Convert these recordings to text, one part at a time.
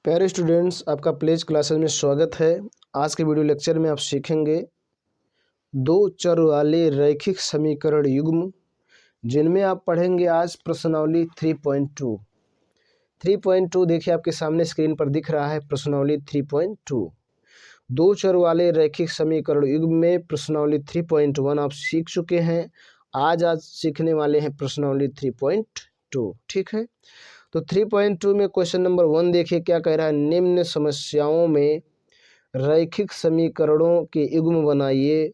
प्यारे स्टूडेंट्स, आपका pledge classes में स्वागत है। आज के वीडियो लेक्चर में आप सीखेंगे दो चर वाले रैखिक समीकरण युग्म, जिनमें आप पढ़ेंगे आज प्रश्नावली 3.2। 3.2 देखिए आपके सामने स्क्रीन पर दिख रहा है। प्रश्नावली 3.2 दो चर वाले रैखिक समीकरण युग्म में प्रश्नावली 3.1 आप सीख चुके हैं। आज सीखने वाले हैं प्रश्नावली 3.2। ठीक है, तो 3.2 में क्वेश्चन नंबर 1 देखिए क्या कह रहा है। निम्न समस्याओं में रैखिक समीकरणों के युग्म बनाइए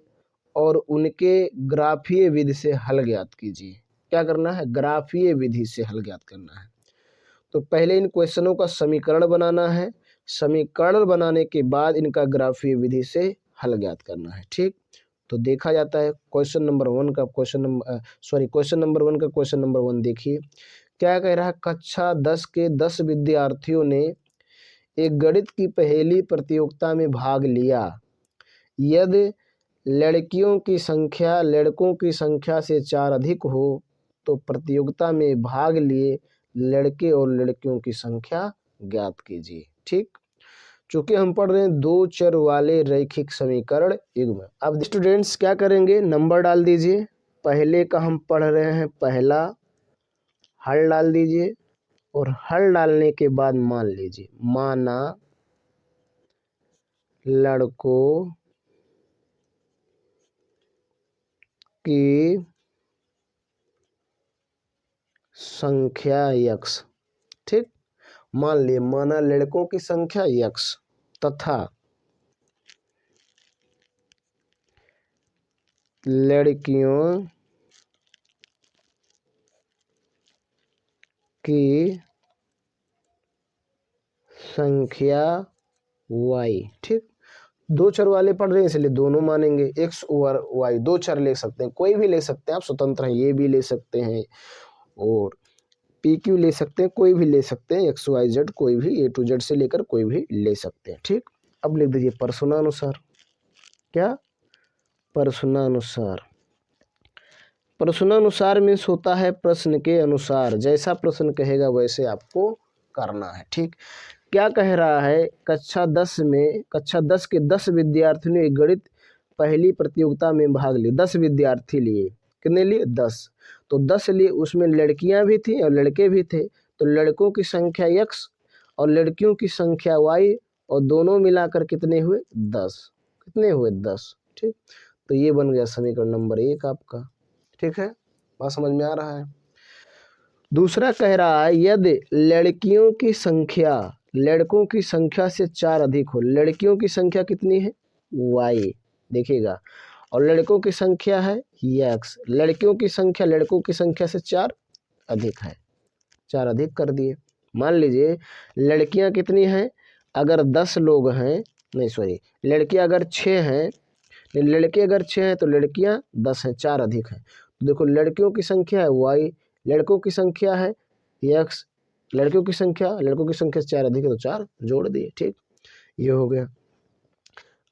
और उनके ग्राफीय विधि से हल ज्ञात कीजिए। क्या करना है? ग्राफीय विधि से हल ज्ञात करना है। तो पहले इन क्वेश्चनों का समीकरण बनाना है, समीकरण बनाने के बाद इनका ग्राफीय विधि से हल ज्ञात करना है। ठीक, तो देखा जाता है क्वेश्चन नंबर 1 का क्वेश्चन नंबर 1 देखिए क्या कह रहा है। कक्षा 10 के 10 विद्यार्थियों ने एक गणित की पहेली प्रतियोगिता में भाग लिया। यदि लड़कियों की संख्या लड़कों की संख्या से 4 अधिक हो तो प्रतियोगिता में भाग लिए लड़के और लड़कियों की संख्या ज्ञात कीजिए। ठीक, चूंकि हम पढ़ रहे हैं दो चर वाले रैखिक समीकरण युग्म। अब स्टूडेंट्स क्या करेंगे, नंबर डाल दीजिए। पहले का हम पढ़ रहे हैं, पहला हल डाल दीजिए और हल डालने के बाद मान लीजिए, माना लड़कों की संख्या x। ठीक, मान लिए माना लड़कों की संख्या x तथा लड़कियों की संख्या y। ठीक, दो चर वाले पढ़ रहे हैं इसलिए दोनों मानेंगे। x और y दो चर ले सकते हैं, कोई भी ले सकते हैं, आप स्वतंत्र हैं। ये भी ले सकते हैं और PQ ले सकते हैं, कोई भी ले सकते हैं। XYZ कोई भी A to Z से लेकर कोई भी ले सकते हैं। ठीक, अब लिख दीजिए प्रश्नानुसार। क्या? प्रश्नानुसार। प्रश्नानुसार मीन्स होता है प्रश्न के अनुसार, जैसा प्रश्न कहेगा वैसे आपको करना है। ठीक, क्या कह रहा है, कक्षा 10 के 10 विद्यार्थियों ने गणित पहली प्रतियोगिता में भाग लिया। 10 विद्यार्थी लिए, कितने लिए? 10। तो 10 लिए, उसमें लड़कियां भी थी और लड़के भी थे। तो लड़कों की संख्या x और लड़कियों की संख्या y और दोनों मिलाकर कितने हुए? 10। कितने हुए? 10। ठीक, तो ये बन गया समीकरण नंबर 1 आपका। ठीक है, बात समझ में आ रहा है। दूसरा कह रहा है, यदि लड़कियों की संख्या लड़कों की संख्या से 4 अधिक हो। लड़कियों की संख्या कितनी है? y देखिएगा, और लड़कों की संख्या है x। लड़कियों की संख्या लड़कों की संख्या से 4 अधिक है, 4 अधिक कर दिए। मान लीजिए लड़कियां कितनी हैं, अगर 10 लोग हैं, नहीं सॉरी, लड़कियां अगर 6 हैं, लड़के अगर 6 हैं तो लड़कियां 10 हैं, 4 अधिक हैं। तो देखो लड़कियों की संख्या है y, लड़कों की संख्या है x, लड़कों की संख्या से 4 अधिक है तो 4 जोड़ दिए। ठीक, ये हो गया।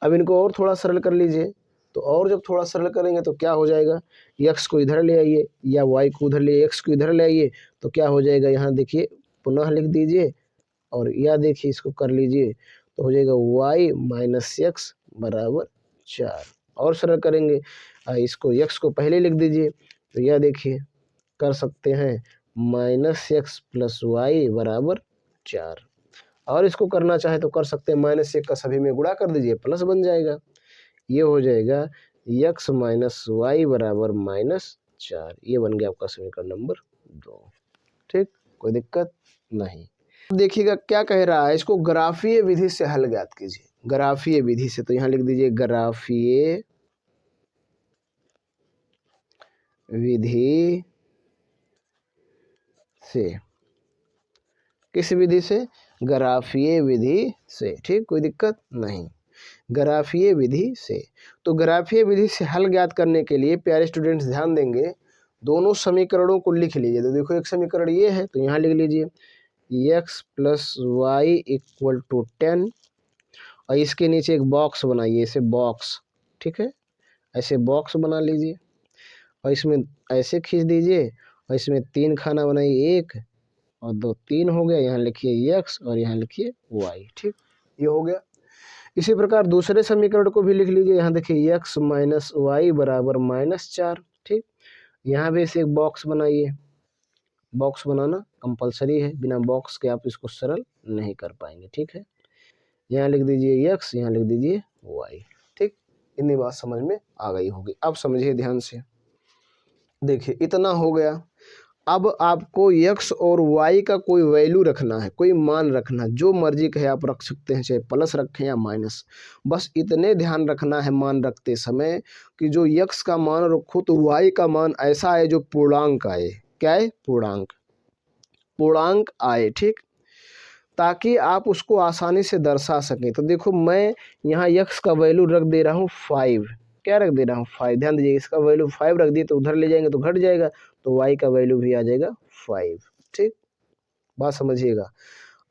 अब इनको और थोड़ा सरल कर लीजिए। तो और जब थोड़ा सरल करेंगे तो क्या हो जाएगा, x को इधर ले आइए या y को उधर ले, x को इधर ले आइए तो क्या हो जाएगा, यहाँ देखिए पुनः लिख दीजिए और या देखिए इसको कर लीजिए तो हो जाएगा y माइनस x बराबर 4। और सरल करेंगे, इसको x को पहले लिख दीजिए तो यह देखिए कर सकते हैं माइनस x प्लस वाई बराबर 4। और इसको करना चाहे तो कर सकते हैं, माइनस 1 का सभी में गुणा कर दीजिए, प्लस बन जाएगा। ये हो जाएगा x माइनस वाई बराबर माइनस 4। ये बन गया आपका समीकरण नंबर 2। ठीक, कोई दिक्कत नहीं। देखिएगा क्या कह रहा है, इसको ग्राफीय विधि से हल ज्ञात कीजिए। ग्राफीय विधि से, तो यहाँ लिख दीजिए ग्राफीय विधि से। किस विधि से? ग्राफीय विधि से। ठीक, कोई दिक्कत नहीं, ग्राफीय विधि से। तो ग्राफीय विधि से हल ज्ञात करने के लिए प्यारे स्टूडेंट्स ध्यान देंगे, दोनों समीकरणों को लिख लीजिए। तो देखो एक समीकरण ये है तो यहाँ लिख लीजिए x plus y equal to 10 और इसके नीचे एक बॉक्स बनाइए, ऐसे बॉक्स। ठीक है, ऐसे बॉक्स बना लीजिए और इसमें ऐसे खींच दीजिए और इसमें 3 खाना बनाइए, 1 और 2 3 हो गया, यहाँ लिखिए x और यहाँ लिखिए y। ठीक, ये हो गया। इसी प्रकार दूसरे समीकरण को भी लिख लीजिए। यहाँ देखिए x माइनस वाई बराबर -4। ठीक, यहाँ भी इसे एक बॉक्स बनाइए। बॉक्स बनाना कंपलसरी है, बिना बॉक्स के आप इसको सरल नहीं कर पाएंगे। ठीक है, यहाँ लिख दीजिए x, यहाँ लिख दीजिए y। ठीक, इतनी बात समझ में आ गई होगी। अब समझिए ध्यान से, देखिए इतना हो गया। अब आपको x और y का कोई वैल्यू रखना है, कोई मान रखना है, जो मर्जी कहे आप रख सकते हैं, चाहे प्लस रखें या माइनस। बस इतने ध्यान रखना है मान रखते समय कि जो x का मान रखो तो y का मान ऐसा आए जो पूर्णांक आए। क्या है? पूर्णांक, पूर्णांक आए। ठीक, ताकि आप उसको आसानी से दर्शा सकें। तो देखो मैं यहाँ x का वैल्यू रख दे रहा हूँ 5। क्या रख दे रहा हूँ? 5। ध्यान दीजिए, इसका वैल्यू 5 रख दिए तो उधर ले जाएंगे तो घट जाएगा, तो y का वैल्यू भी आ जाएगा 5। ठीक, बात समझिएगा।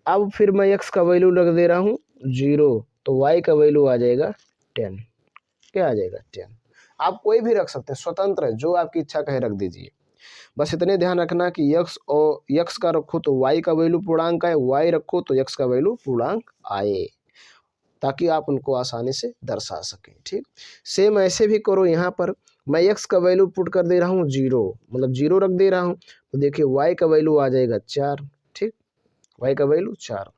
अब फिर मैं x का वैल्यू रख दे रहा हूँ 0, तो y का वैल्यू आ जाएगा 10। क्या आ जाएगा? 10। आप कोई भी रख सकते हैं, स्वतंत्र है, जो आपकी इच्छा कहे रख दीजिए। बस इतने ध्यान रखना कि x का रखो तो y का वैल्यू पूर्णांक आए, y रखो तो x का वैल्यू पूर्णांक आए, ताकि आप उनको आसानी से दर्शा सकें। ठीक, सेम ऐसे भी करो। यहाँ पर मैं x का वैल्यू पुट कर दे रहा हूँ 0, मतलब 0 रख दे रहा हूँ, तो देखिए y का वैल्यू आ जाएगा 4। ठीक, y का वैल्यू 4।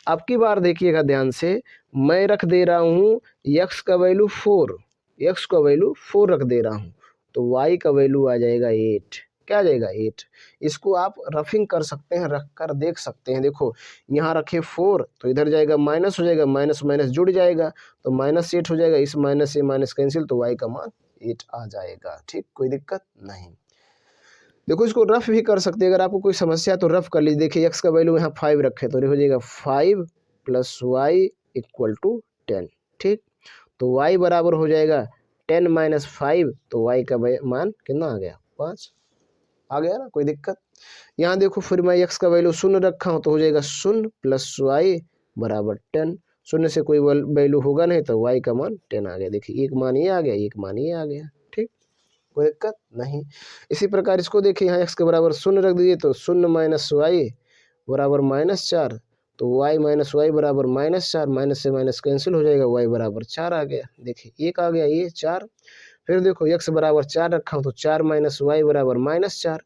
अब की बार देखिएगा ध्यान से, मैं रख दे रहा हूँ x का वैल्यू 4, x का वैल्यू 4 रख दे रहा हूँ, तो y का वैल्यू आ जाएगा 8। क्या आ जाएगा? 8। इसको आप रफिंग कर सकते हैं, रख कर देख सकते हैं। देखो यहाँ रखे 4 तो इधर जाएगा माइनस हो जाएगा, माइनस माइनस जुड़ जाएगा तो -8 हो जाएगा। इस माइनस से माइनस कैंसिल, तो y का मान 8 आ जाएगा। ठीक, कोई दिक्कत नहीं। देखो इसको रफ भी कर सकते हैं, अगर आपको कोई समस्या तो रफ कर लीजिए। देखिए x का वैल्यू यहाँ 5 रखे तो हो जाएगा 5 + y = 10। ठीक, तो y बराबर हो जाएगा 10 - 5, तो y का मान कितना आ गया? 5 आ गया ना, कोई दिक्कत। यहाँ देखो फिर मैं x का वैल्यू 0 रखा हूँ तो हो जाएगा 0 + y = 10। 0 से कोई वैल्यू होगा नहीं तो y का मान 10 आ गया। देखिए एक मान ये आ गया, एक मान ये आ गया। ठीक, कोई दिक्कत नहीं। इसी प्रकार इसको देखिए, यहाँ x के बराबर 0 रख दीजिए तो 0 - y बराबर -4, तो y - y बराबर -4, माइनस से माइनस कैंसिल हो जाएगा, y बराबर 4 आ गया। देखिए एक आ गया, ये 4। फिर देखो x बराबर 4 रखा हूँ तो 4 - y बराबर -4,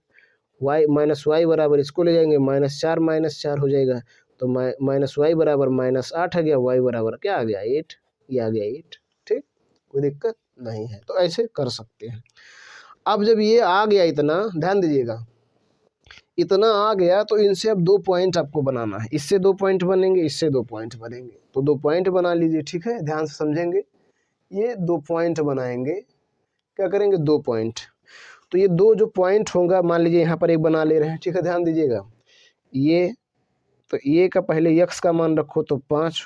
y बराबर इसको ले जाएंगे -4 - 4 हो जाएगा, तो -y बराबर -8 आ गया, y बराबर क्या आ गया? 8। ये आ गया 8। ठीक, कोई दिक्कत नहीं है। तो ऐसे कर सकते हैं। अब जब ये आ गया, इतना ध्यान दीजिएगा, इतना आ गया तो इनसे अब 2 पॉइंट आपको बनाना है। इससे 2 पॉइंट बनेंगे, इससे 2 पॉइंट बनेंगे, तो 2 पॉइंट बना लीजिए। ठीक है, ध्यान से समझेंगे। ये 2 पॉइंट बनाएंगे। क्या करेंगे? 2 पॉइंट। तो ये 2 जो पॉइंट होगा, मान लीजिए यहाँ पर एक बना ले रहे हैं। ठीक है, ध्यान दीजिएगा। ये तो ये का पहले x का मान रखो तो 5,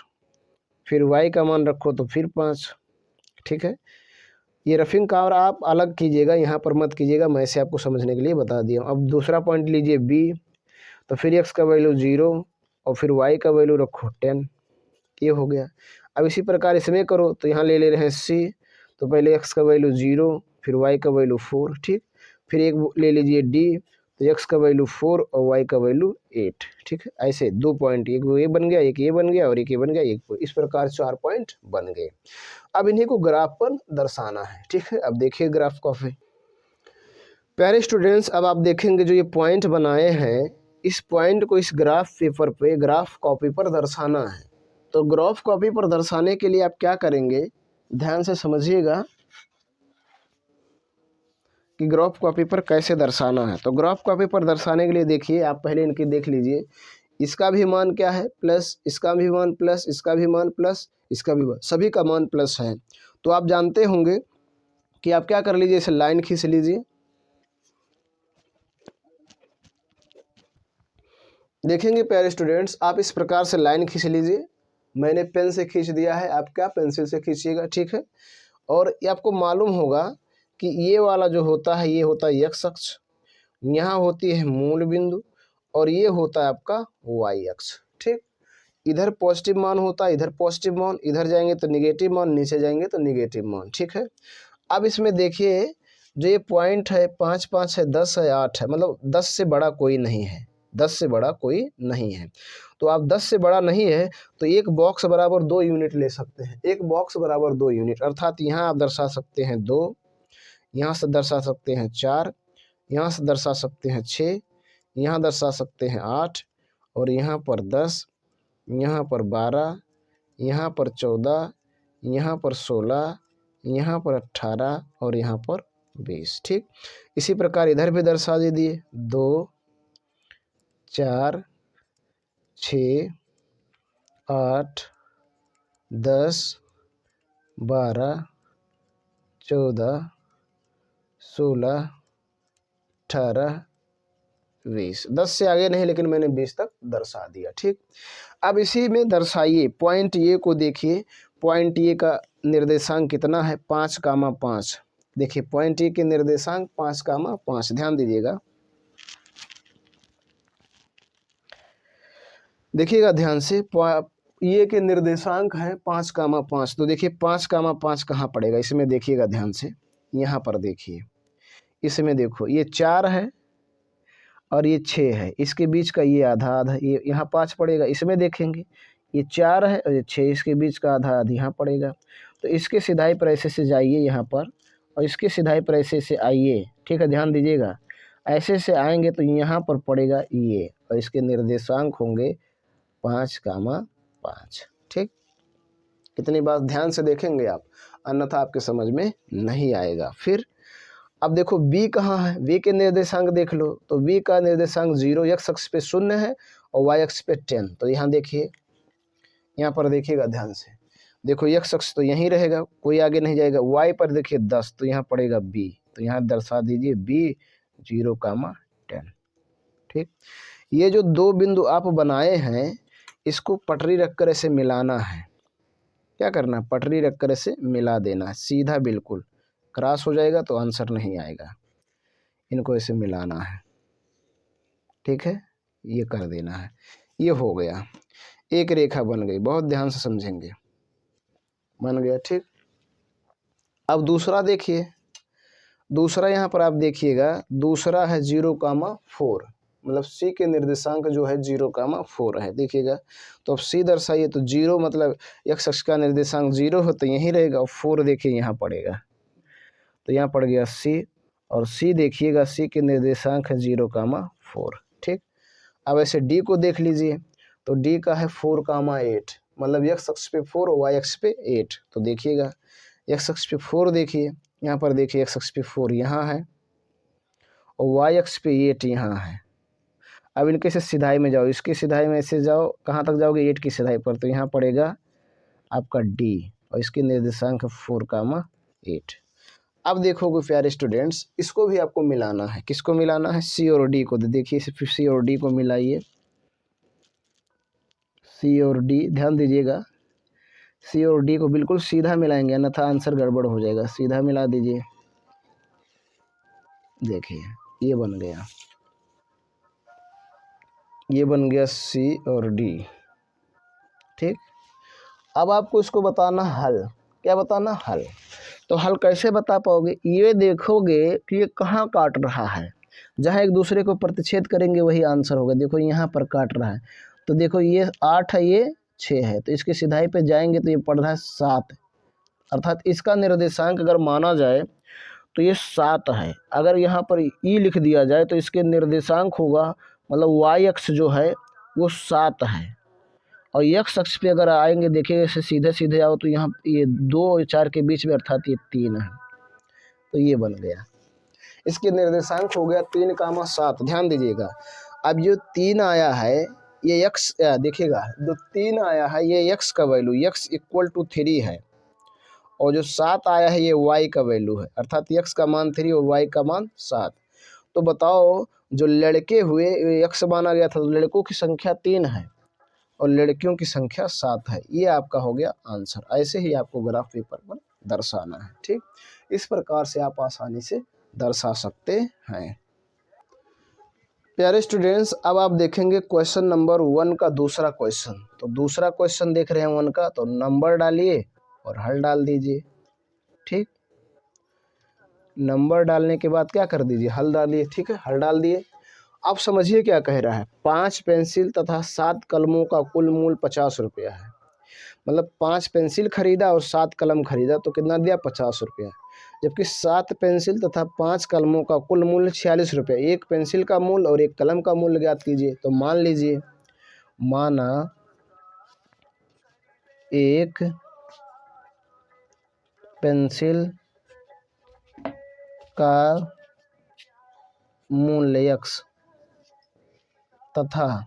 फिर y का मान रखो तो फिर 5। ठीक है, ये रफिंग का और आप अलग कीजिएगा, यहाँ पर मत कीजिएगा, मैं इसे आपको समझने के लिए बता दिया हूँ। अब दूसरा पॉइंट लीजिए b, तो फिर x का वैल्यू 0 और फिर y का वैल्यू रखो 10। ये हो गया। अब इसी प्रकार इसमें करो, तो यहाँ ले रहे हैं c, तो पहले x का वैल्यू 0, फिर y का वैल्यू 4। ठीक, फिर एक ले लीजिए d, तो x का वैल्यू 4 और y का वैल्यू 8। ठीक है, ऐसे 2 पॉइंट, एक ये बन गया, एक ये बन गया और एक ये बन गया, एक इस प्रकार 4 पॉइंट बन गए। अब इन्हीं को ग्राफ पर दर्शाना है। ठीक है, अब देखिए ग्राफ कॉपी। प्यारे स्टूडेंट्स, अब आप देखेंगे जो ये पॉइंट बनाए हैं, इस पॉइंट को इस ग्राफ पेपर पे, ग्राफ कॉपी पर दर्शाना है। तो ग्राफ कॉपी पर दर्शाने के लिए आप क्या करेंगे, ध्यान से समझिएगा कि ग्राफ कॉपी पर कैसे दर्शाना है। तो ग्राफ कॉपी पर दर्शाने के लिए देखिए, आप पहले इनकी देख लीजिए। इसका भी मान क्या है? प्लस, इसका भी मान प्लस, इसका भी मान प्लस, इसका भी मान, सभी का मान प्लस है। तो आप जानते होंगे कि आप क्या कर लीजिए, इसे लाइन खींच लीजिए। देखेंगे प्यारे स्टूडेंट्स, आप इस प्रकार से लाइन खींच लीजिए। मैंने पेन से खींच दिया है, आप क्या पेंसिल से खींचिएगा। ठीक है, और ये आपको मालूम होगा कि ये वाला जो होता है, ये होता है x अक्ष, यहाँ होती है मूल बिंदु, और ये होता है आपका y अक्ष। ठीक, इधर पॉजिटिव मान होता है, इधर पॉजिटिव मान, इधर जाएंगे तो निगेटिव मान, नीचे जाएंगे तो निगेटिव मान। ठीक है, अब इसमें देखिए जो ये पॉइंट है 5 5 है, 10 है, 8 है, मतलब 10 से बड़ा कोई नहीं है। 10 से बड़ा कोई नहीं है। तो आप 10 से बड़ा नहीं है तो एक बॉक्स बराबर 2 यूनिट ले सकते हैं। एक बॉक्स बराबर 2 यूनिट, अर्थात यहाँ आप दर्शा सकते हैं 2, यहाँ से दर्शा सकते हैं 4, यहाँ से दर्शा सकते हैं 6, यहाँ दर्शा सकते हैं 8, और यहाँ पर 10, यहाँ पर 12, यहाँ पर 14, यहाँ पर 16, यहाँ पर 18 और यहाँ पर 20। ठीक, इसी प्रकार इधर भी दर्शा दीजिए 2, 4, 6, 8, 10, 12, 14, 16, 18, 20। 10 से आगे नहीं, लेकिन मैंने 20 तक दर्शा दिया। ठीक, अब इसी में दर्शाइए पॉइंट ए को। देखिए पॉइंट ए का निर्देशांक कितना है, 5,5। देखिए पॉइंट ए के निर्देशांक 5,5, ध्यान दीजिएगा, देखिएगा ध्यान से। ये के निर्देशांक है 5,5। तो देखिए 5,5 कहाँ पड़ेगा, इसमें देखिएगा ध्यान से, यहाँ पर देखिए, इसमें देखो ये 4 है और ये 6 है, इसके बीच का ये आधा आधा, ये यहाँ 5 पड़ेगा। इसमें देखेंगे ये 4 है और ये 6, इसके बीच का आधा आधा यहाँ पड़ेगा। तो इसके सिधाई पर ऐसे से जाइए यहाँ पर, और इसके सिधाई पर ऐसे से आइए। ठीक है, ध्यान दीजिएगा, ऐसे से आएंगे तो यहाँ पर पड़ेगा ये, और इसके निर्देशांक होंगे 5,5। ठीक, इतनी बात ध्यान से देखेंगे आप, अन्यथा आपके समझ में नहीं आएगा। फिर अब देखो b कहाँ है, b के निर्देशांक देख लो। तो b का निर्देशांक 0, x अक्ष पे 0 है और y अक्ष पे 10। तो यहाँ देखिए, यहाँ पर देखिएगा ध्यान से, देखो x अक्ष तो यहीं रहेगा, कोई आगे नहीं जाएगा। y पर देखिए 10, तो यहाँ पड़ेगा b, तो यहाँ दर्शा दीजिए b 0,10। ठीक, ये जो 2 बिंदु आप बनाए हैं, इसको पटरी रखकर ऐसे मिलाना है। क्या करना, पटरी रखकर ऐसे मिला देना है, सीधा बिल्कुल। क्रॉस हो जाएगा तो आंसर नहीं आएगा, इनको ऐसे मिलाना है। ठीक है, ये कर देना है, ये हो गया, एक रेखा बन गई। बहुत ध्यान से समझेंगे, बन गया। ठीक, अब दूसरा देखिए, दूसरा यहाँ पर आप देखिएगा, दूसरा है 0,4, मतलब c के निर्देशांक जो है 0,4 है। देखिएगा, तो अब c दर्शाइए, तो 0 मतलब x अक्ष का निर्देशांक 0 हो तो यहीं रहेगा, और 4 देखिए यहाँ पड़ेगा, तो यहाँ पड़ गया c, और c देखिएगा, c के निर्देशांक है 0,4। ठीक, अब ऐसे d को देख लीजिए, तो d का है 4,8, मतलब x अक्ष पे 4 और y अक्ष पे 8। तो देखिएगा x अक्ष पे 4, देखिए यहाँ पर देखिए x अक्ष पे 4 यहाँ है और y अक्ष पे 8 यहाँ है। अब इनके से सिधाई में जाओ, इसकी सिधाई में ऐसे जाओ, कहाँ तक जाओगे, 8 की सिधाई पर, तो यहाँ पड़ेगा आपका d, और इसके निर्देशांक है 4,8। अब देखोगे प्यारे स्टूडेंट्स, इसको भी आपको मिलाना है। किसको मिलाना है, c और d को। देखिए फिर c और d को मिलाइए, c और d, ध्यान दीजिएगा, c और d को बिल्कुल सीधा मिलाएंगे, अन्यथा आंसर गड़बड़ हो जाएगा। सीधा मिला दीजिए, देखिए ये बन गया, ये बन गया c और d। ठीक, अब आपको इसको बताना हल। क्या बताना, हल। तो हल कैसे बता पाओगे, ये देखोगे कि ये कहाँ काट रहा है, जहाँ एक दूसरे को प्रतिच्छेद करेंगे वही आंसर होगा। देखो यहाँ पर काट रहा है, तो देखो ये 8 है, ये 6 है, तो इसके सिधाई पे जाएंगे तो ये पड़ रहा है 7, अर्थात इसका निर्देशांक अगर माना जाए तो ये 7 है। अगर यहाँ पर ई लिख दिया जाए तो इसके निर्देशांक होगा, मतलब y अक्ष जो है वो 7 है, और x अक्ष पे अगर आएंगे, देखिए ऐसे सीधे सीधे आओ तो यहाँ ये 2 और 4 के बीच में, अर्थात ये 3 है। तो ये बन गया, इसके निर्देशांक हो गया 3,7। ध्यान दीजिएगा, अब जो 3 आया है ये x, देखिएगा जो 3 आया है ये x का वैल्यू, x = 3 है, और जो 7 आया है ये y का वैल्यू है, अर्थात x का मान 3 और y का मान 7। तो बताओ, जो लड़के हुए x माना गया था, तो लड़कों की संख्या 3 है और लड़कियों की संख्या 7 है। ये आपका हो गया आंसर। ऐसे ही आपको ग्राफ पेपर पर दर्शाना है। ठीक, इस प्रकार से आप आसानी से दर्शा सकते हैं। प्यारे स्टूडेंट्स, अब आप देखेंगे क्वेश्चन नंबर 1 का दूसरा क्वेश्चन। तो दूसरा क्वेश्चन देख रहे हैं 1 का, तो नंबर डालिए और हल डाल दीजिए। ठीक, नंबर डालने के बाद क्या कर दीजिए, हल डालिए। ठीक है, हल डाल दिए, अब समझिए क्या कह रहा है, 5 पेंसिल तथा 7 कलमों का कुल मूल्य 50 रुपया है। मतलब 5 पेंसिल खरीदा और 7 कलम खरीदा तो कितना दिया, 50 रुपया। जबकि 7 पेंसिल तथा 5 कलमों का कुल मूल्य 46 रुपया। एक पेंसिल का मूल्य और एक कलम का मूल्य ज्ञात कीजिए। तो मान लीजिए, माना एक पेंसिल का मूल्य x तथा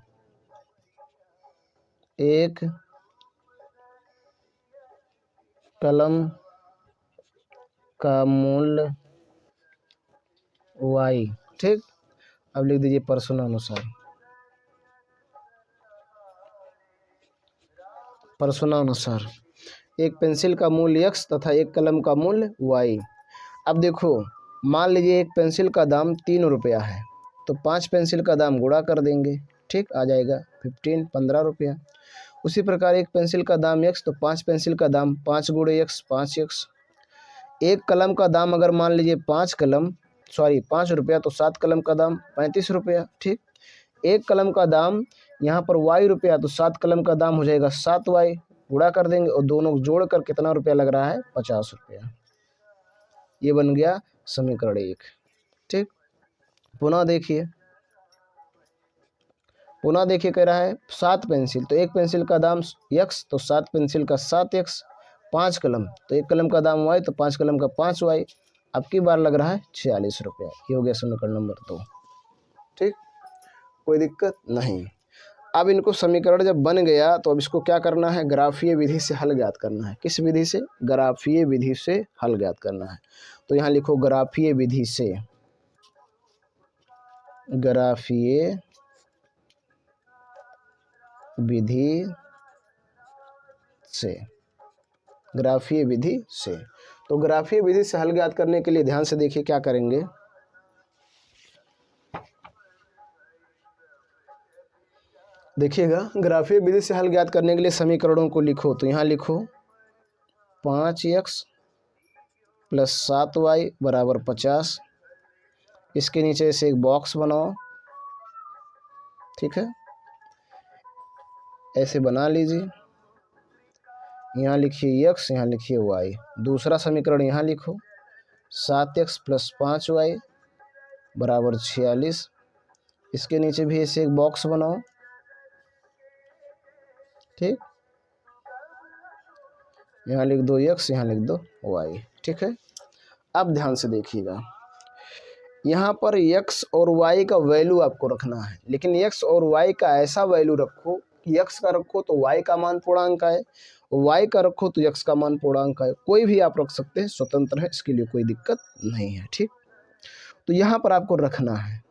एक कलम का मूल्य y। ठीक, अब लिख दीजिए प्रश्नानुसार। प्रश्नानुसार एक पेंसिल का मूल्य x तथा एक कलम का मूल्य y। अब देखो, मान लीजिए एक पेंसिल का दाम 3 रुपया है, तो 5 पेंसिल का दाम गुणा कर देंगे। ठीक, आ जाएगा 15 रुपया। उसी प्रकार एक पेंसिल का दाम x, तो 5 पेंसिल का दाम 5 गुणे x 5x। एक कलम का दाम अगर मान लीजिए 5 रुपया, तो 7 कलम का दाम 35 रुपया। ठीक, एक कलम का दाम यहाँ पर y रुपया, तो 7 कलम का दाम हो जाएगा 7y। गुणा कर देंगे और दोनों जोड़ कर कितना रुपया लग रहा है, 50 रुपया। ये बन गया समीकरण 1। ठीक, पुनः देखिए, कह रहा है 7 पेंसिल, तो एक पेंसिल का दाम x, तो 7 पेंसिल का 7x। 5 कलम, तो एक कलम का दाम y, तो 5 कलम का 5y। अब की बार लग रहा है 46 रुपया। ये हो गया समीकरण नंबर 2। ठीक, कोई दिक्कत नहीं। अब इनको समीकरण जब बन गया, तो अब इसको क्या करना है, ग्राफीय विधि से हल ज्ञात करना है। किस विधि से, ग्राफीय विधि से हल ज्ञात करना है। तो यहाँ लिखो ग्राफीय विधि से, ग्राफीय विधि से, ग्राफीय विधि से। तो ग्राफीय विधि से हल ज्ञात करने के लिए ध्यान से देखिए क्या करेंगे। देखिएगा, ग्राफीय विधि से हल ज्ञात करने के लिए समीकरणों को लिखो। तो यहाँ लिखो 5x प्लस 7y बराबर 50। इसके नीचे से एक बॉक्स बनाओ। ठीक है, ऐसे बना लीजिए। यहाँ लिखिए x, यहाँ लिखिए y। दूसरा समीकरण यहाँ लिखो 7x प्लस 5y बराबर 46। इसके नीचे भी ऐसे एक बॉक्स बनाओ। ठीक, यहाँ लिख दो x, यहाँ लिख दो y। ठीक है, अब ध्यान से देखिएगा, यहाँ पर x और y का वैल्यू आपको रखना है। लेकिन x और y का ऐसा वैल्यू रखो कि x का रखो तो y का मान पूर्णांक आए, और y का रखो तो x का मान पूर्णांक आए। कोई भी आप रख सकते हैं, स्वतंत्र है, इसके लिए कोई दिक्कत नहीं है। ठीक, तो यहाँ पर आपको रखना है,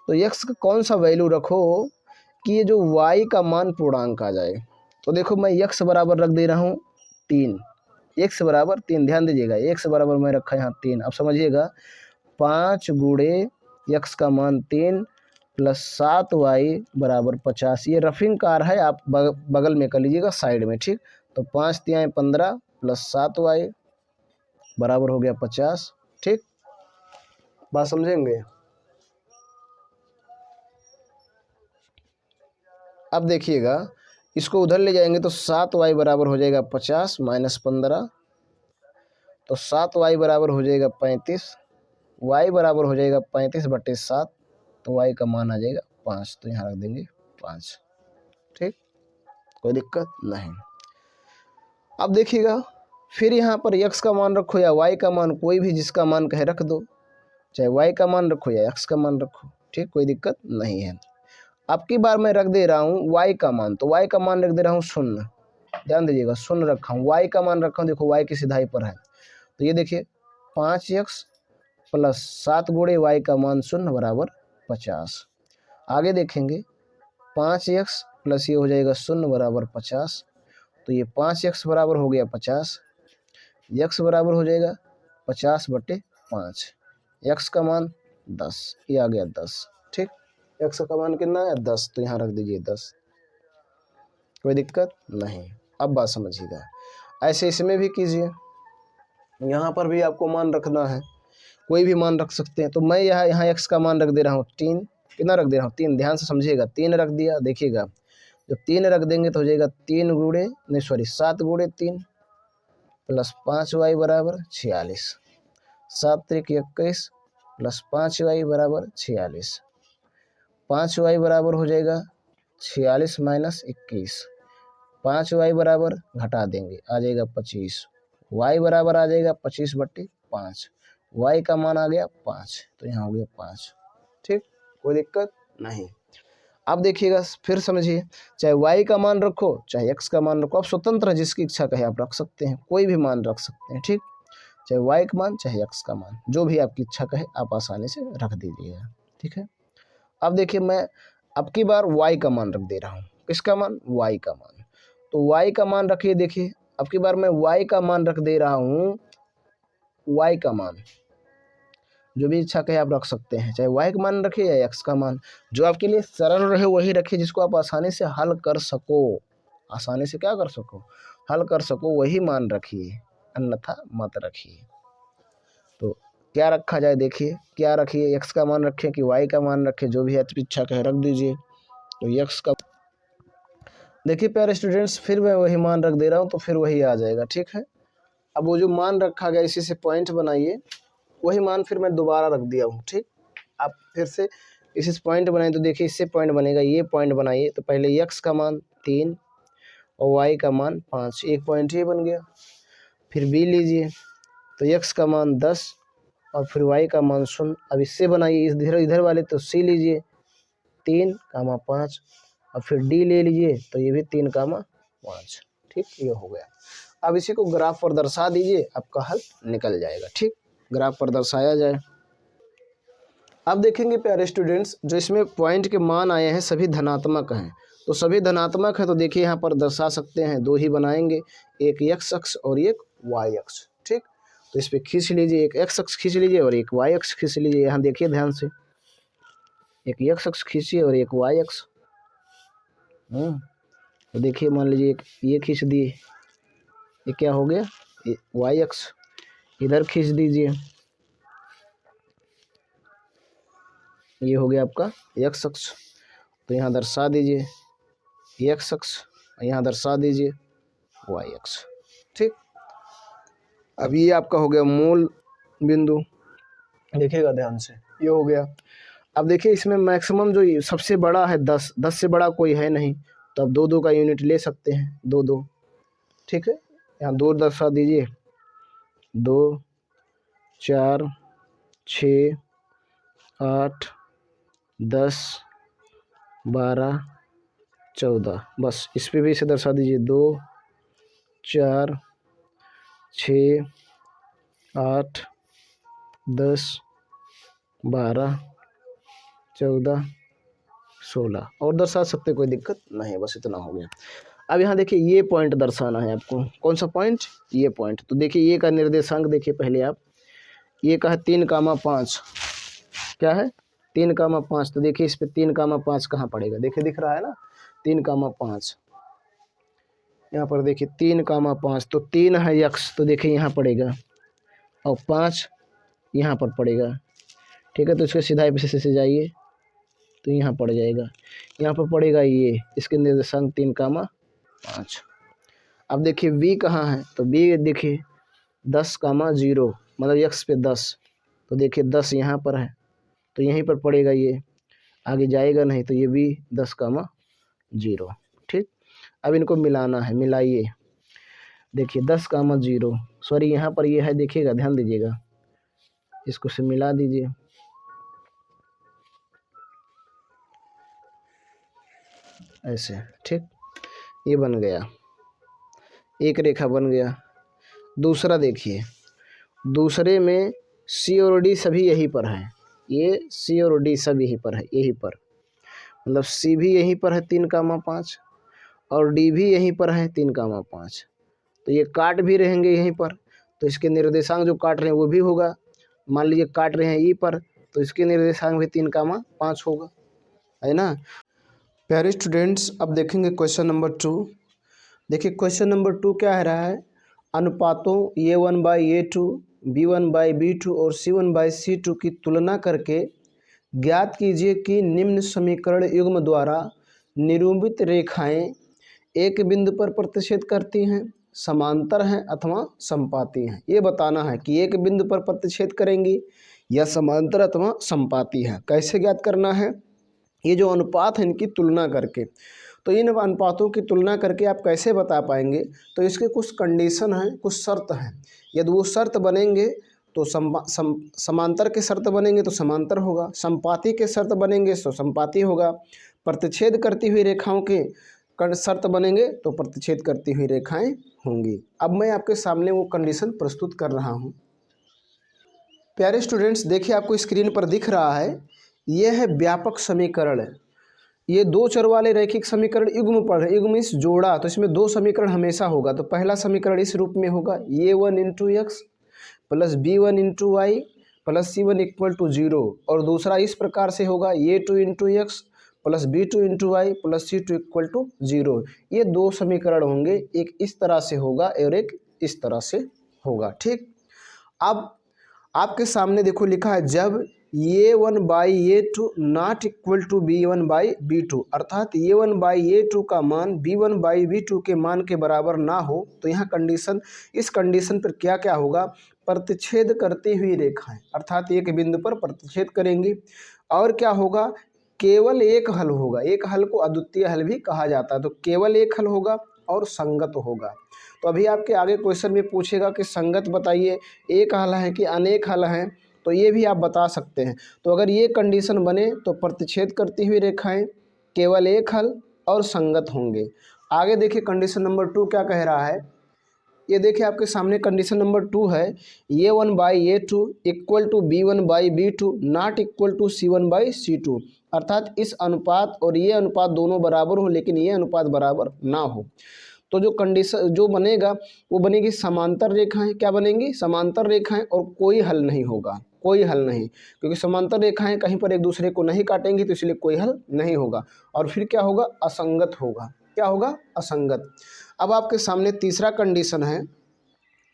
तो x का कौन सा वैल्यू रखो कि ये जो y का मान पूर्णांक आ जाए। तो देखो, मैं x बराबर रख दे रहा हूँ 3, x बराबर 3। ध्यान दीजिएगा, x बराबर मैं रखा यहाँ 3। अब समझिएगा, 5 गुणे x का मान 3 प्लस 7y बराबर 50। ये रफिंग कार है, आप बगल में कर लीजिएगा, साइड में। ठीक, तो 5 तियाँ 15 प्लस 7y बराबर हो गया 50। ठीक, बात समझेंगे। अब देखिएगा, इसको उधर ले जाएंगे तो 7y बराबर हो जाएगा 50 माइनस 15, तो 7y बराबर हो जाएगा 35। y बराबर हो जाएगा 35/7, तो y का मान आ जाएगा 5। तो यहाँ रख देंगे 5। ठीक, कोई दिक्कत नहीं। अब देखिएगा, फिर यहाँ पर x का मान रखो या y का मान, कोई भी जिसका मान कहे रख दो, चाहे y का मान रखो या x का मान रखो। ठीक, कोई दिक्कत नहीं है। अब की बार मैं रख दे रहा हूँ y का मान, तो y का मान रख दे रहा हूँ 0। ध्यान दीजिएगा, 0 रखा हूँ। y का मान रखा हूँ, देखो y की सिधाई पर है, तो ये देखिए 5x प्लस 7 गुणे y का मान 0 बराबर 50। आगे देखेंगे, 5x प्लस ये हो जाएगा 0 बराबर 50, तो ये 5x बराबर हो गया 50। x बराबर हो जाएगा 50/5। x का मान 10, ये आ गया 10। ठीक, x का मान कितना है, 10, तो यहाँ रख दीजिए 10। कोई दिक्कत नहीं। अब बात समझिएगा, ऐसे इसमें भी कीजिए। यहाँ पर भी आपको मान रखना है, कोई भी मान रख सकते हैं। तो मैं यहाँ x का मान रख दे रहा हूँ 3, कितना रख दे रहा हूँ, 3, ध्यान से समझिएगा, 3 रख दिया। देखिएगा जब 3 रख देंगे तो हो जाएगा 7 गुणे 3 प्लस 5y बराबर 46, 7 त्रिक 21 प्लस 5y बराबर 46, 5y बराबर हो जाएगा 46 माइनस 21, 5y बराबर घटा देंगे आ जाएगा 25, y बराबर आ जाएगा 25/5, y का मान आ गया 5, तो यहाँ हो गया 5। ठीक, कोई दिक्कत नहीं। अब देखिएगा फिर समझिए, चाहे y का मान रखो चाहे x का मान रखो, आप स्वतंत्र है, जिसकी इच्छा कहे आप रख सकते हैं, कोई भी मान रख सकते हैं। ठीक, चाहे y का मान चाहे x का मान, जो भी आपकी इच्छा कहे आप आसानी से रख दीजिएगा। ठीक है, अब देखिए मैं अब की बार y का मान रख दे रहा हूँ। किसका मान? y का मान। तो y का मान रखिए, देखिए अब की बार मैं y का मान रख दे रहा हूँ, y का मान जो भी इच्छा कहे आप रख सकते हैं, चाहे y का मान रखिए या x का मान, जो आपके लिए सरल रहे वही रखिए, जिसको आप आसानी से हल कर सको, आसानी से क्या कर सको, हल कर सको, वही मान रखिए, अन्यथा मत रखिए। तो क्या रखा जाए, देखिए क्या रखिए, x का मान रखें कि y का मान रखें, जो भी आपकी इच्छा कहे रख दीजिए। तो x का, देखिए प्यारे स्टूडेंट्स, फिर मैं वही मान रख दे रहा हूँ तो फिर वही आ जाएगा। ठीक है, अब वो जो मान रखा गया इसी से पॉइंट बनाइए, वही मान फिर मैं दोबारा रख दिया हूँ। ठीक, आप फिर से इसी से पॉइंट बनाए तो देखिए इससे पॉइंट बनेगा, ये पॉइंट बनाइए। तो पहले x का मान 3 और y का मान 5, एक पॉइंट ये बन गया। फिर b लीजिए, तो x का मान 10 और फिर y का मान 0। अब इससे बनाइए इधर वाले, तो c लीजिए 3, 5 और फिर d ले लीजिए, तो ये भी 3, 5। ठीक, ये हो गया। अब इसी को ग्राफ पर दर्शा दीजिए, आपका हल निकल जाएगा। ठीक, ग्राफ पर दर्शाया जाए। अब देखेंगे प्यारे स्टूडेंट्स, जो इसमें पॉइंट के मान आए हैं सभी धनात्मक हैं, तो सभी धनात्मक है तो देखिए यहाँ पर दर्शा सकते हैं, 2 ही बनाएंगे, एक x अक्ष और एक y अक्ष। ठीक, तो इस पर खींच लीजिए, एक x अक्ष खींच लीजिए और एक y अक्ष खींच लीजिए। यहाँ देखिए ध्यान से, एक x अक्ष खींचिए और एक y अक्ष। तो देखिए मान लीजिए एक ये खींच दिए, ये क्या हो गया, y अक्ष। इधर खींच दीजिए, ये हो गया आपका x अक्ष। तो यहाँ दर्शा दीजिए x अक्ष, यहाँ दर्शा दीजिए y अक्ष। ठीक, अब ये आपका हो गया मूल बिंदु, देखिएगा ध्यान से, ये हो गया। अब देखिए इसमें मैक्सिमम जो सबसे बड़ा है 10, 10 से बड़ा कोई है नहीं, तो अब 2-2 का यूनिट ले सकते हैं, 2-2। ठीक है, यहाँ 2 दर्शा दीजिए, 2, 4, 6, 8, 10, 12, 14, बस इस पे भी इसे दर्शा दीजिए, 2, 4, 6, 8, 10, 12, 14, 16 और दर्शा सकते, कोई दिक्कत नहीं, बस इतना हो गया। अब यहाँ देखिए ये पॉइंट दर्शाना है आपको, कौन सा पॉइंट, ये पॉइंट। तो देखिए ये का निर्देशांक देखिए पहले आप, ये का है 3, 5, क्या है 3, 5। तो देखिए इस पे 3, 5 कहाँ पड़ेगा, देखिए दिख रहा है ना, 3, 5 यहाँ पर देखिए 3, 5। तो 3 है x, तो देखिए यहाँ पड़ेगा, और 5 यहाँ पर पड़ेगा। ठीक है, तो इसके सीधा विशेष से जाइए तो यहाँ पड़ जाएगा, यहाँ पर पड़ेगा ये, इसके निर्देशांक 3, 5। अब देखिए v कहाँ है, तो v देखिए 10, 0, मतलब x पे 10, तो देखिए 10 यहाँ पर है, तो यहीं पर पड़ेगा, ये आगे जाएगा नहीं, तो ये भी 10, 0। ठीक, अब इनको मिलाना है, मिलाइए, देखिए 10, 0, सॉरी यहाँ पर ये है, देखिएगा ध्यान दीजिएगा, इसको से मिला दीजिए, ऐसे। ठीक, ये बन गया, एक रेखा बन गया। दूसरा देखिए, दूसरे में C और D सभी यहीं पर है, ये C और D सब यहीं पर है, यहीं पर, मतलब C भी यहीं पर है 3, 5 और D भी यहीं पर है 3, 5। तो ये काट भी रहेंगे यहीं पर, तो इसके निर्देशांक जो काट रहे हैं वो भी होगा, मान लीजिए काट रहे हैं ई पर, तो इसके निर्देशांक भी 3, 5 होगा, है ना प्यारे स्टूडेंट्स। अब देखेंगे क्वेश्चन नंबर 2। देखिए क्वेश्चन नंबर 2 क्या है रहा है, अनुपातों A1/A2, B1/B2 और C1/C2 की तुलना करके ज्ञात कीजिए कि निम्न समीकरण युग्म द्वारा निरूपित रेखाएं एक बिंदु पर प्रतिच्छेद करती हैं, समांतर हैं अथवा समपाती हैं। ये बताना है कि एक बिंदु पर प्रतिच्छेद करेंगी या समांतर अथवा समपाती है। कैसे ज्ञात करना है? ये जो अनुपात है इनकी तुलना करके। तो इन अनुपातों की तुलना करके आप कैसे बता पाएंगे? तो इसके कुछ कंडीशन हैं, कुछ शर्त हैं। यदि वो शर्त बनेंगे तो समांतर के शर्त बनेंगे तो समांतर होगा, समपाती के शर्त बनेंगे तो समपाती होगा, प्रतिच्छेद करती हुई रेखाओं के शर्त बनेंगे तो प्रतिच्छेद करती हुई रेखाएं होंगी। अब मैं आपके सामने वो कंडीशन प्रस्तुत कर रहा हूँ। प्यारे स्टूडेंट्स, देखिए आपको स्क्रीन पर दिख रहा है, यह है व्यापक समीकरण। ये दो चर वाले रैखिक समीकरण युग्म पर है। युग्म मीन्स जोड़ा, तो इसमें दो समीकरण हमेशा होगा। तो पहला समीकरण इस रूप में होगा, a1 into x plus b1 into y plus c1 equal to 0। और दूसरा इस प्रकार से होगा, a2 into x plus b2 into y plus c2 equal to 0। ये दो समीकरण होंगे, एक इस तरह से होगा और एक इस तरह से होगा। ठीक, अब आपके सामने देखो लिखा है, जब a1 by a2 not equal to b1 by b2, अर्थात a1 बाई a2 का मान b1 बाई b2 के मान के बराबर ना हो, तो यहाँ कंडीशन, इस कंडीशन पर क्या क्या होगा? प्रतिच्छेद करती हुई रेखाएं, अर्थात एक बिंदु पर प्रतिच्छेद करेंगी। और क्या होगा? केवल एक हल होगा। एक हल को अद्वितीय हल भी कहा जाता है। तो केवल एक हल होगा और संगत होगा। तो अभी आपके आगे क्वेश्चन में पूछेगा कि संगत बताइए, एक हल है कि अनेक हल हैं, तो ये भी आप बता सकते हैं। तो अगर ये कंडीशन बने तो प्रतिच्छेद करती हुई रेखाएं, केवल एक हल और संगत होंगे। आगे देखिए कंडीशन नंबर 2 क्या कह रहा है। ये देखिए आपके सामने कंडीशन नंबर 2 है, a1 by a2 equal to b1 by b2 not equal to c1 by c2, अर्थात इस अनुपात और ये अनुपात दोनों बराबर हो लेकिन ये अनुपात बराबर ना हो। तो जो कंडीशन जो बनेगा वो बनेगी समांतर रेखाएं। क्या बनेंगी? समांतर रेखाएं, और कोई हल नहीं होगा, कोई हल नहीं, क्योंकि समांतर रेखाएं कहीं पर एक दूसरे को नहीं काटेंगी, तो इसलिए कोई हल नहीं होगा। और फिर क्या होगा? असंगत होगा। क्या होगा? असंगत। अब आपके सामने तीसरा कंडीशन है,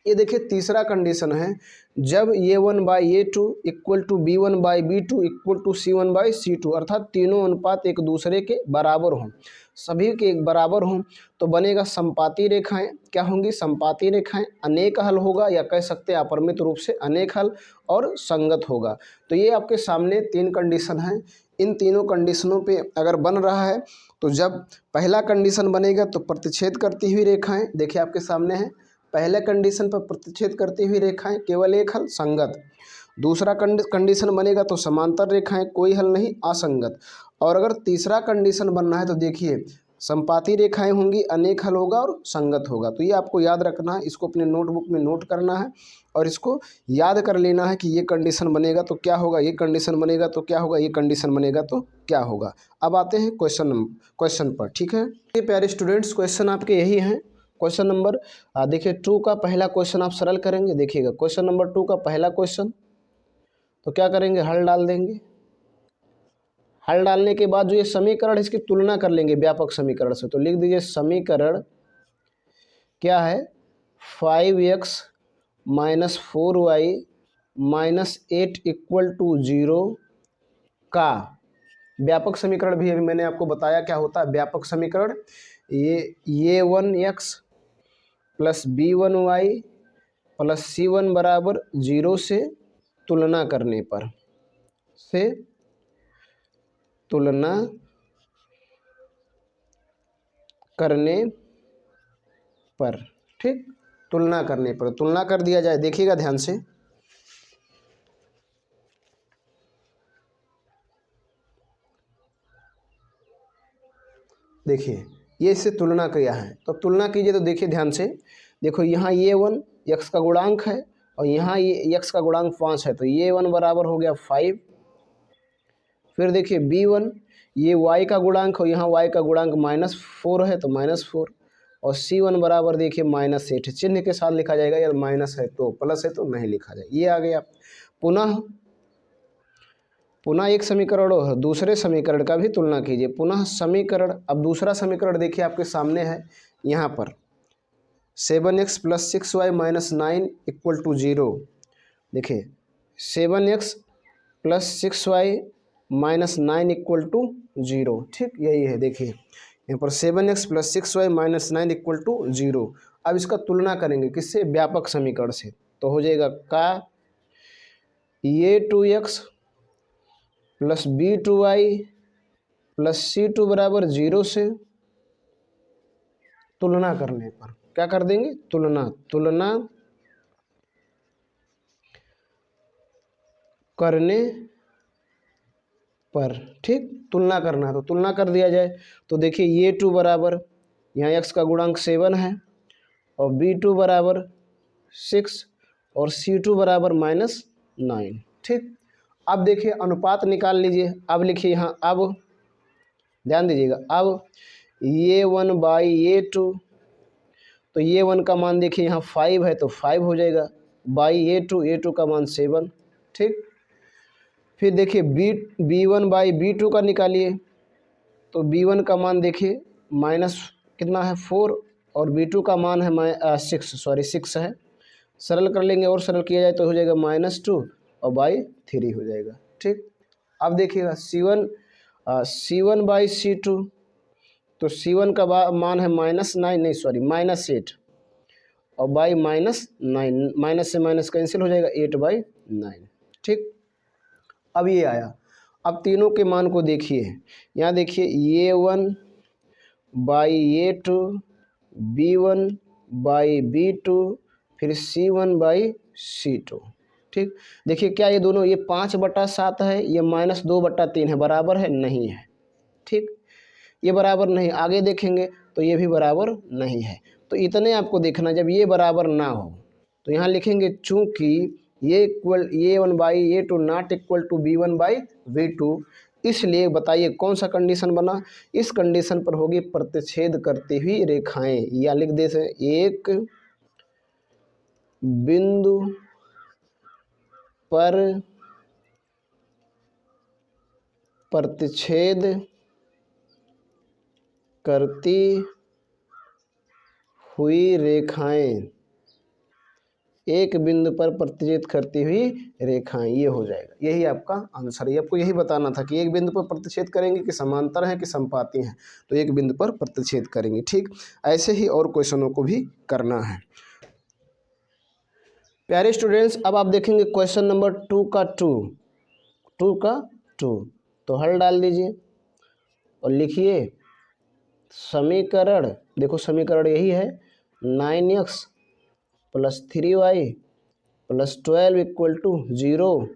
ये देखिए तीसरा कंडीशन है, जब a1 by a2 equal to b1 by b2 equal to c1 by c2, अर्थात तीनों अनुपात एक दूसरे के बराबर हों, सभी के एक बराबर हों, तो बनेगा संपाती रेखाएं। क्या होंगी? संपाती रेखाएं। अनेक हल होगा, या कह सकते हैं अपरिमित रूप से अनेक हल, और संगत होगा। तो ये आपके सामने तीन कंडीशन हैं। इन तीनों कंडीशनों पे अगर बन रहा है तो जब पहला कंडीशन बनेगा तो प्रतिच्छेद करती हुई रेखाएं, देखिए आपके सामने है, पहले कंडीशन पर प्रतिच्छेद करती हुई रेखाएं, केवल एक हल, संगत। दूसरा कंडीशन बनेगा तो समांतर रेखाएं, कोई हल नहीं, असंगत। और अगर तीसरा कंडीशन बनना है तो देखिए संपाती रेखाएं होंगी, अनेक हल होगा और संगत होगा। तो ये आपको याद रखना है, इसको अपने नोटबुक में नोट करना है और इसको याद कर लेना है कि ये कंडीशन बनेगा तो क्या होगा, ये कंडीशन बनेगा तो क्या होगा, ये कंडीशन बनेगा तो क्या होगा। अब आते हैं क्वेश्चन पर। ठीक है, ये प्यारे स्टूडेंट्स, क्वेश्चन आपके यही हैं। क्वेश्चन नंबर देखिए 2 का पहला क्वेश्चन आप सरल करेंगे। देखिएगा क्वेश्चन नंबर 2 का पहला क्वेश्चन, तो क्या करेंगे? हल डाल देंगे। हल डालने के बाद जो ये समीकरण है इसकी तुलना कर लेंगे व्यापक समीकरण से। तो लिख दीजिए समीकरण क्या है, 5x minus 4y minus 8 equal to 0 का व्यापक समीकरण। भी अभी मैंने आपको बताया क्या होता है व्यापक समीकरण। ये 1x plus b1y plus c1 बराबर 0 से तुलना करने पर, से तुलना करने पर, ठीक, तुलना करने पर तुलना कर दिया जाए। देखिएगा ध्यान से, देखिए ये इससे तुलना किया है, तो तुलना कीजिए। तो देखिए ध्यान से, देखो यहाँ ये 1 x का गुणांक है और यहाँ ये x का गुणांक 5 है, तो ये 1 बराबर हो गया 5। फिर देखिए b1, ये y का गुणांक और यहाँ y का गुणांक -4 है, तो -4। और c1 बराबर देखिए -8, चिन्ह के साथ लिखा जाएगा, या माइनस है तो प्लस है तो नहीं लिखा जाए। ये आ गया। पुनः एक समीकरण और दूसरे समीकरण का भी तुलना कीजिए। पुनः समीकरण, अब दूसरा समीकरण देखिए आपके सामने है, यहाँ पर 7x plus 6y minus 9 equal to 0। देखिए 7x plus 6y -9 equal to 0। ठीक, यही है। देखिए यहाँ पर 7x + 6y - 9 इक्वल टू 0। अब इसका तुलना करेंगे किससे, व्यापक समीकरण से, तो हो जाएगा का a2x + b2y + c2 बराबर 0 से तुलना करने पर क्या कर देंगे, तुलना करने पर। ठीक, तुलना करना है तो तुलना कर दिया जाए। तो देखिए ये 2 बराबर, यहाँ x का गुणांक 7 है और b2 बराबर 6 और c2 बराबर -9। ठीक, अब देखिए अनुपात निकाल लीजिए। अब लिखिए यहाँ, अब ध्यान दीजिएगा, अब ये 1/a2, तो ये 1 का मान देखिए यहाँ 5 है तो 5 हो जाएगा, बाई a2 का मान 7। ठीक, फिर देखिए b1/b2 का निकालिए, तो b1 का मान देखिए माइनस कितना है 4 और b2 का मान है 6 है। सरल कर लेंगे और सरल किया जाए तो हो जाएगा -2 और /3 हो जाएगा। ठीक, अब देखिएगा c1/c2, तो c1 का मान है -8 और बाई -9, माइनस से माइनस कैंसिल हो जाएगा 8/9। ठीक, अब ये आया। अब तीनों के मान को देखिए, यहाँ देखिए ये 1/a2, b1/b2, फिर c1/c2। ठीक, देखिए क्या ये दोनों, ये 5/7 है, ये -2/3 है, बराबर है, नहीं है। ठीक, ये बराबर नहीं, आगे देखेंगे तो ये भी बराबर नहीं है। तो इतने आपको देखना, जब ये बराबर ना हो तो यहाँ लिखेंगे चूंकि ये 1/a2 not equal to b1/b2, इसलिए बताइए कौन सा कंडीशन बना। इस कंडीशन पर होगी प्रतिच्छेद करती हुई रेखाएं, या लिख दे से एक बिंदु पर प्रतिच्छेद करती हुई रेखाएं, एक बिंदु पर प्रतिच्छेद करती हुई रेखाएं, ये हो जाएगा। यही आपका आंसर है। आपको यही बताना था कि एक बिंदु पर प्रतिच्छेद करेंगे कि समांतर है कि समपाती हैं, तो एक बिंदु पर प्रतिच्छेद करेंगे। ठीक, ऐसे ही और क्वेश्चनों को भी करना है। प्यारे स्टूडेंट्स, अब आप देखेंगे क्वेश्चन नंबर 2 का 2, तो हल डाल दीजिए और लिखिए समीकरण, देखो समीकरण यही है, 9x + 3y + 12 इक्वल टू 0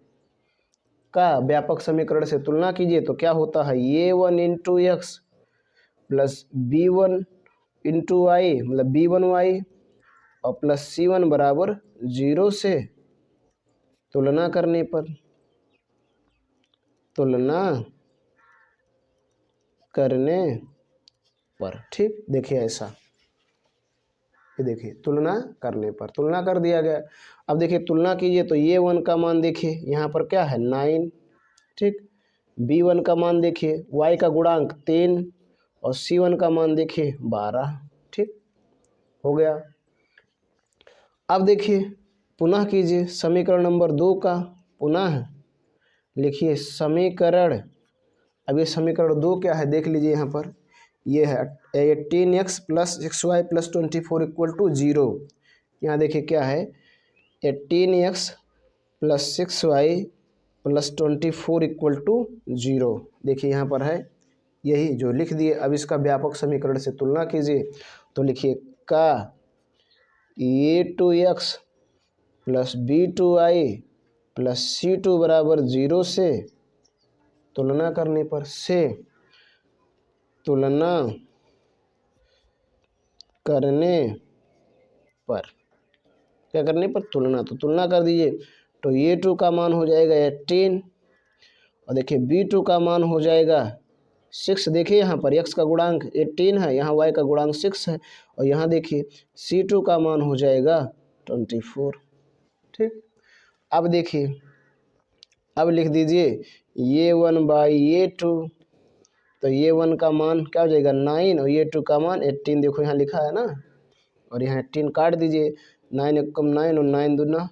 का व्यापक समीकरण से तुलना कीजिए। तो क्या होता है, ये 1 × x + b1 × y मतलब b1y और प्लस c1 बराबर 0 से तुलना करने पर, ठीक, देखिए ऐसा, ये देखिए तुलना करने पर, तुलना कर दिया गया। अब देखिए तुलना कीजिए तो ये 1 का मान देखिए यहाँ पर क्या है 9। ठीक, b1 का मान देखिए y का गुणांक 3 और c1 का मान देखिए 12। ठीक, हो गया। अब देखिए पुनः कीजिए समीकरण नंबर 2 का, पुनः लिखिए समीकरण, अब ये समीकरण 2 क्या है देख लीजिए, यहाँ पर ये है 18x + 6y + 24 इक्वल टू 0। यहाँ देखिए क्या है 18x + 6y + 24 इक्वल टू 0। देखिए यहाँ पर है यही जो लिख दिए। अब इसका व्यापक समीकरण से तुलना कीजिए, तो लिखिए का a2x + b2y + c2 बराबर 0 से तुलना करने पर, क्या करने पर, तुलना, तो तुलना कर दीजिए। तो ये 2 का मान हो जाएगा 18 और देखिए b2 का मान हो जाएगा 6। देखिए यहाँ पर x का गुणांक 18 है, यहाँ y का गुणांक 6 है और यहाँ देखिए c2 का मान हो जाएगा 24। ठीक, अब देखिए, अब लिख दीजिए ये 1/a2, तो ये 1 का मान क्या हो जाएगा 9 और ये 2 का मान 18, देखो यहाँ लिखा है ना, और यहाँ 18 काट दीजिए, 9 एकम 9 और 9 दूना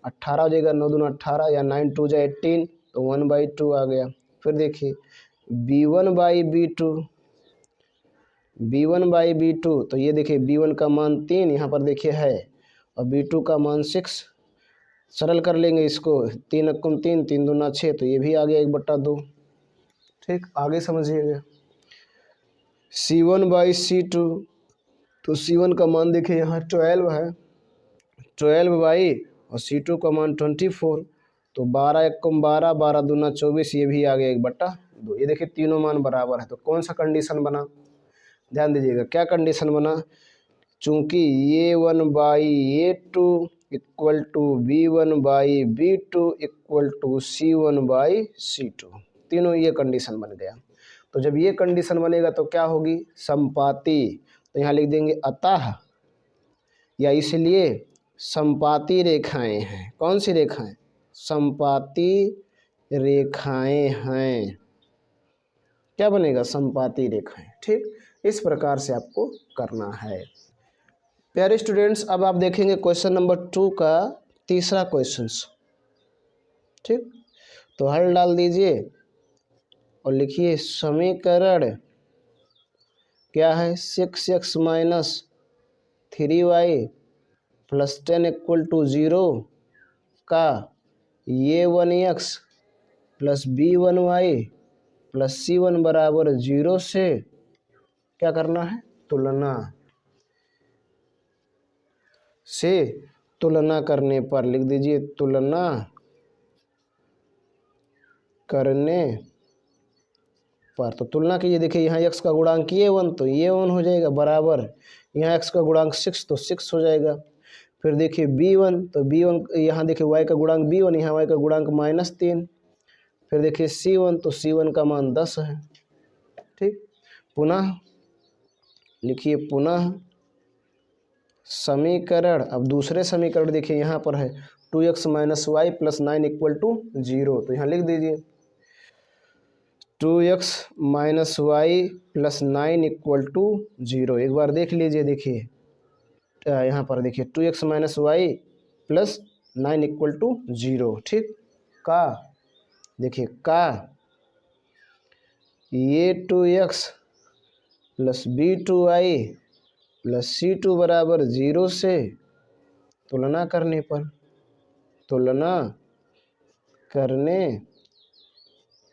18 हो जाएगा, 9 दूना 18 या 9 2 जा 18, तो 1/2 आ गया। फिर देखिए b1/b2, तो ये देखिए b1 का मान 3 यहाँ पर देखिए है और b2 का मान 6। सरल कर लेंगे इसको, 3 × 3, 3 दूना 6, तो ये भी आ गया 1/2। ठीक, आगे समझिएगा c1/c2, तो c1 का मान देखिए यहाँ 12 है, 12 और c2 का मान 24, तो 12 × 12, 12 दूना 24, ये भी आ गया 1/2। ये देखिए तीनों मान बराबर है, तो कौन सा कंडीशन बना, ध्यान दीजिएगा क्या कंडीशन बना, चूंकि a1/a2 equal to b1/b2 equal to c1/c2, तीनों ये कंडीशन बन गया। तो जब ये कंडीशन बनेगा तो क्या होगी, संपाती, तो यहाँ लिख देंगे अतः या इसलिए संपाती रेखाएं हैं। कौन सी रेखाएं, संपाती रेखाएं हैं, क्या बनेगा, संपाती रेखाएं। ठीक, इस प्रकार से आपको करना है। प्यारे स्टूडेंट्स, अब आप देखेंगे क्वेश्चन नंबर 2 का तीसरा क्वेश्चन। ठीक, तो हल डाल दीजिए और लिखिए समीकरण क्या है, 6x - 3y + 10 = 0 का a1x + b1y + c1 = 0 से क्या करना है, तुलना करने पर, लिख दीजिए तुलना करने पर। तो तुलना कीजिए, देखिए यहाँ x का गुणांक a1, तो a1 हो जाएगा बराबर, यहाँ x का गुणांक 6, तो 6 हो जाएगा। फिर देखिए b1, तो b1 यहाँ देखिए y का गुणांक b1, यहाँ y का गुणांक -3। फिर देखिए c1, तो c1 का मान 10 है। ठीक, पुनः लिखिए, पुनः समीकरण, अब दूसरे समीकरण देखिए यहाँ पर है 2x - y + 9 = 0, तो यहाँ लिख दीजिए 2x - y + 9 = 0। एक बार देख लीजिए, देखिए यहाँ पर देखिए 2x - y + 9 = 0। ठीक, का देखिए का a2x + b2y + c2 = 0 से तुलना करने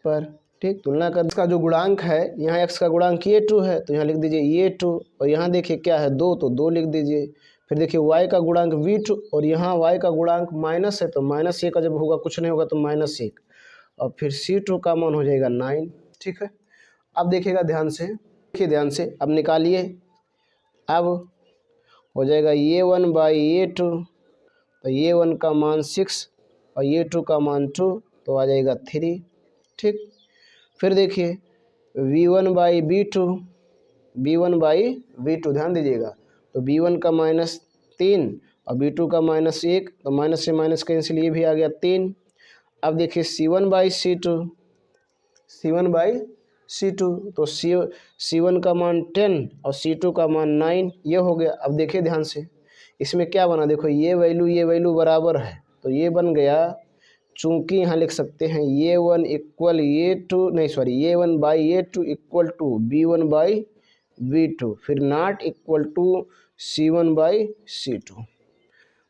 पर, ठीक, तुलना कर, इसका जो गुणांक है, यहाँ x का गुणांक a2 है, तो यहाँ लिख दीजिए a2, और यहाँ देखिए क्या है 2, तो 2 लिख दीजिए। फिर देखिए y का गुणांक v2, और यहाँ y का गुणांक माइनस है, तो -1 का जब होगा कुछ नहीं होगा तो -1, और फिर c2 का मान हो जाएगा 9। ठीक है, अब देखिएगा ध्यान से, देखिए ध्यान से, अब निकालिए, अब हो जाएगा a1/a2, तो a1 का मान 6 और a2 का मान 2, तो आ जाएगा 3। ठीक, फिर देखिए b1/b2, ध्यान दीजिएगा, तो b1 का -3 और b2 का -1, तो माइनस से माइनस कैंसिल, ये भी आ गया 3। अब देखिए c1/c2, तो c1 का मान 10 और c2 का मान 9, ये हो गया। अब देखिए ध्यान से, इसमें क्या बना, देखो ये वैल्यू बराबर है, तो ये बन गया, चूंकि यहाँ लिख सकते हैं a1 इक्वल टू b1/b2, फिर नॉट इक्वल टू c1/c2।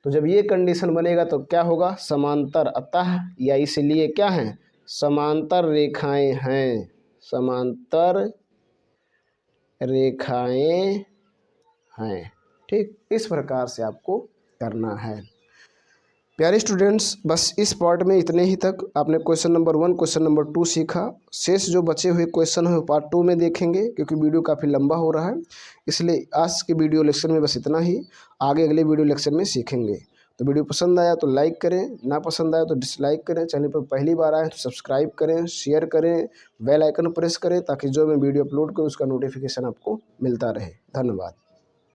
तो जब ये कंडीशन बनेगा तो क्या होगा, समांतर, अतः या इसलिए क्या है, समांतर रेखाएं हैं, समांतर रेखाएं हैं। ठीक, इस प्रकार से आपको करना है। प्यारे स्टूडेंट्स, बस इस पार्ट में इतने ही तक आपने क्वेश्चन नंबर 1, क्वेश्चन नंबर 2 सीखा। शेष जो बचे हुए क्वेश्चन है वो पार्ट 2 में देखेंगे, क्योंकि वीडियो काफ़ी लंबा हो रहा है, इसलिए आज के वीडियो लेक्चर में बस इतना ही। आगे अगले वीडियो लेक्चर में सीखेंगे। तो वीडियो पसंद आया तो लाइक करें, ना पसंद आया तो डिसलाइक करें। चैनल पर पहली बार आए तो सब्सक्राइब करें, शेयर करें, बेल आइकन प्रेस करें, ताकि जो मैं वीडियो अपलोड करूँ उसका नोटिफिकेशन आपको मिलता रहे। धन्यवाद।